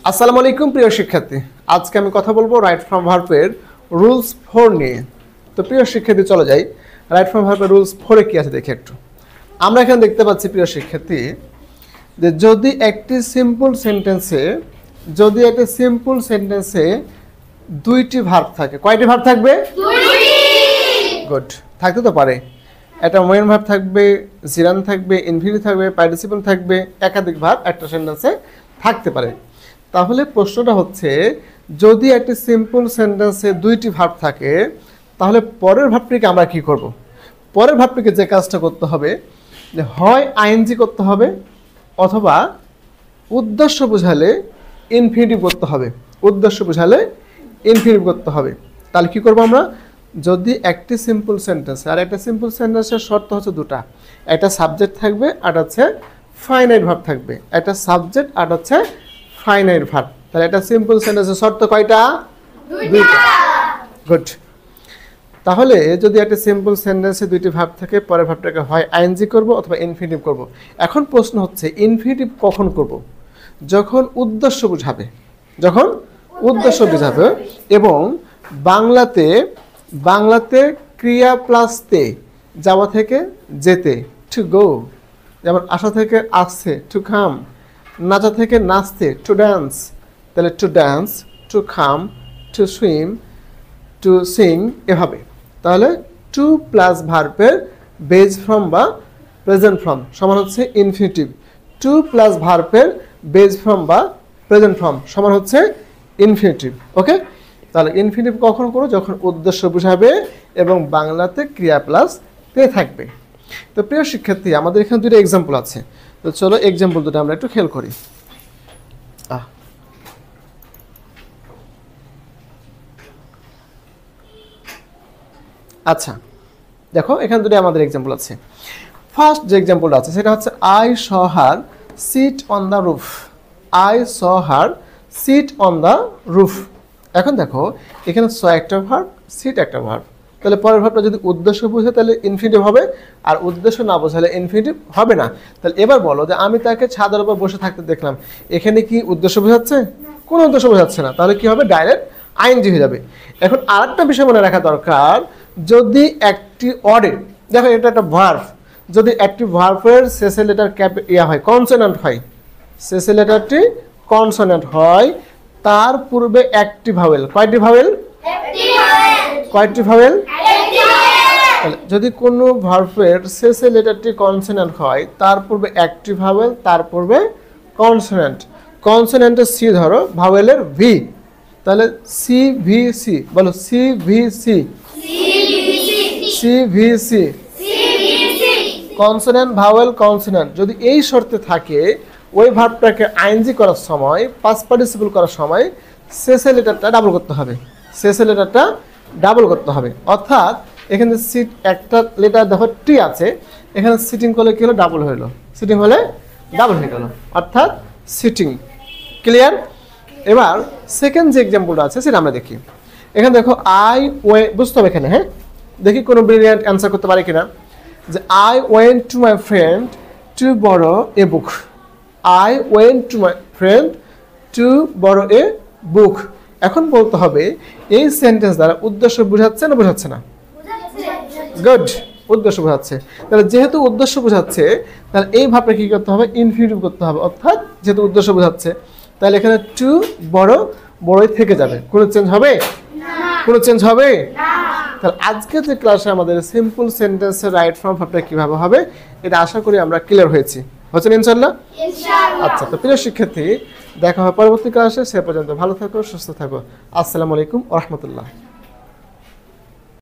আসসালামু আলাইকুম প্রিয় শিক্ষার্থী, আজকে আমি কথা বলবো রাইট ফ্রম ভার্বের রুলস 4 নিয়ে। তো প্রিয় শিক্ষার্থী, চলে যাই রাইট ফ্রম ভার্বের রুলস 4-এ কি আছে দেখি একটু। আমরা এখানে দেখতে পাচ্ছি প্রিয় শিক্ষার্থী যে যদি একটি সিম্পল সেন্টেন্সে দুইটি ভার্ব থাকে, কয়টি ভার্ব থাকবে? গুড, থাকতে তো পারে। একটা মেইন ভার্ব থাকবে, জিরান থাকবে, ইনফিনিটিভ থাকবে, পার্টিসিপল থাকবে, একাধিক ভার্ব একটা সেন্টেন্সে থাকতে পারে। তাহলে প্রশ্নটা হচ্ছে, যদি একটি সিম্পল সেন্টেন্সে দুইটি ভার্ব থাকে তাহলে পরের ভার্বটিকে আমরা কি করব? পরের ভার্বটিকে যে কাজটা করতে হবে যে হয় আইএনজি করতে হবে অথবা উদ্দেশ্য বোঝালে ইনফিনিটিভ করতে হবে। তাহলে কি করব আমরা? যদি একটি সিম্পল সেন্টেন্স, আর একটা সিম্পল সেন্টেন্সের শর্ত হচ্ছে দুটা, একটা সাবজেক্ট থাকবে আর হচ্ছে ফাইনাইট ভার্ব থাকবে। একটা সাবজেক্ট আর হচ্ছে ফাইনাইট ভার্ব। তাহলে একটা সিম্পল সেন্টেন্সের শর্ত কয়টা? দুইটা। গুড। তাহলে যদি একটা সিম্পল সেন্টেন্সে দুইটি ভার্ব থাকে, পরের ভার্বটাকে হয় আইএনজি করব অথবা ইনফিনিটিভ করব। এখন প্রশ্ন হচ্ছে ইনফিনিটিভ কখন করব? যখন উদ্দেশ্য বোঝাবে, এবং বাংলাতে ক্রিয়া প্লাস তে, যাওয়া থেকে যেতে, টু গো। যেমন আসা থেকে আসছে, টু কাম। নাচা থেকে নাচতে, টু ড্যান্স। তাহলে to dance, to come, to swim, to sing, এভাবে। তাহলে টু প্লাস ভার্বের বেজ ফর্ম বা প্রেজেন্ট ফর্ম সমান হচ্ছে ইনফিনিটিভ। টু প্লাস ভার্বের বেজ ফর্ম বা প্রেজেন্ট ফর্ম সমান হচ্ছে ইনফিনিটিভ। ওকে, তাহলে ইনফিনিটিভ কখন করো? যখন উদ্দেশ্য বোঝাবে এবং বাংলাতে ক্রিয়া প্লাস তে থাকবে। তো প্রিয় শিক্ষার্থী, আমাদের এখানে দুটো এক্সাম্পল আছে। তো চলো এক্সাম্পল দুটো আমরা একটু খেয়াল করি। আচ্ছা, দেখো এখানে দুটো আমাদের এক্সাম্পল আছে। ফার্স্ট যে এক্সাম্পলটা আছে সেটা হচ্ছে I saw her sit on the roof. এখন দেখো এখানে স একটা ভার্ব, সিট একটা ভার্ব। তাহলে পরের ভার্বটা যদি উদ্দেশ্য বোঝায় তাহলে ইনফিনিটিভ হবে, আর উদ্দেশ্য না বোঝালে ইনফিনিটিভ হবে না। তাহলে এবার বলো যে আমি তাকে ছাদের উপর বসে থাকতে দেখলাম, এখানে কি উদ্দেশ্য বোঝাচ্ছে? কোনো উদ্দেশ্য বোঝাচ্ছে না। তাহলে কি হবে? ডাইরেক্ট আইএনজি হয়ে যাবে। এখন আরেকটা বিষয় মনে রাখা দরকার, যদি একটি অর্ডে, দেখো এটা একটা ভার্ব, যদি একটি ভার্বের শেষে লেটার কনসোনেন্ট হয়, শেষে লেটারটি কনসোনেন্ট হয়, তার পূর্বে একটি ভাওয়েল। কয়টি ভাওয়েল? যদি কোনো ভার্বের শেষে লেটারটি কনসোনেন্ট হয়, তার পূর্বে একটি ভাওয়েল, তার পূর্বে কনসোনেন্ট। কনসোনেন্টের সি ধরো, ভাওয়েলের ভি। তাহলে সিভিসি, বলো সিভিসি। কনসোনেন্ট, ভাওয়েল, কনসোনেন্ট যদি এই শর্তে থাকে, ওই ভার্বটাকে আইএনজি করার সময়, পাস্ট পার্টিসিপল করার সময় শেষে লেটারটা ডাবল করতে হবে। অর্থাৎ এখানে সিট একটা লেটার দেখো টি আছে, এখানে সিটিং করলে কি হলো? ডাবল হলো। সিটিং হলে ডাবল হয়ে গেল, অর্থাৎ সিটিং। ক্লিয়ার? এবার সেকেন্ড যে এক্সাম্পলটা আছে সেটা আমরা দেখি। এখানে দেখো বুঝতে হবে এখানে, হ্যাঁ, দেখি কোনো ব্রিলিয়ান্ট অ্যান্সার করতে পারে কিনা। যে I went to my friend to borrow a বুক। এখন বলতে হবে এই সেন্টেন্স দ্বারা উদ্দেশ্য বোঝাচ্ছে না বোঝাচ্ছে না? গুড, উদ্দেশ্য বোঝাচ্ছে। তাহলে যেহেতু উদ্দেশ্য বোঝাচ্ছে, তাহলে এই ভাবটা কি করতে হবে? ইনফিনিটিভ করতে হবে। অর্থাৎ যেহেতু উদ্দেশ্য বোঝাচ্ছে, তাহলে এখানে টু বড়ই থেকে যাবে। কোনো চেঞ্জ হবে? তাহলে আজকে যে ক্লাসে আমাদের সিম্পল সেন্টেন্সের রাইট ফর্ম ভাবটা কিভাবে হবে, এটা আশা করি আমরা ক্লিয়ার হয়েছি। হচ্ছে না ইনশাআল্লাহ? আচ্ছা, তো প্রিয় শিক্ষার্থী, দেখা হবে পরবর্তী ক্লাসে। সে পর্যন্ত ভালো থাকো, সুস্থ থাকো। আসসালামু আলাইকুম ওয়া রাহমাতুল্লাহ।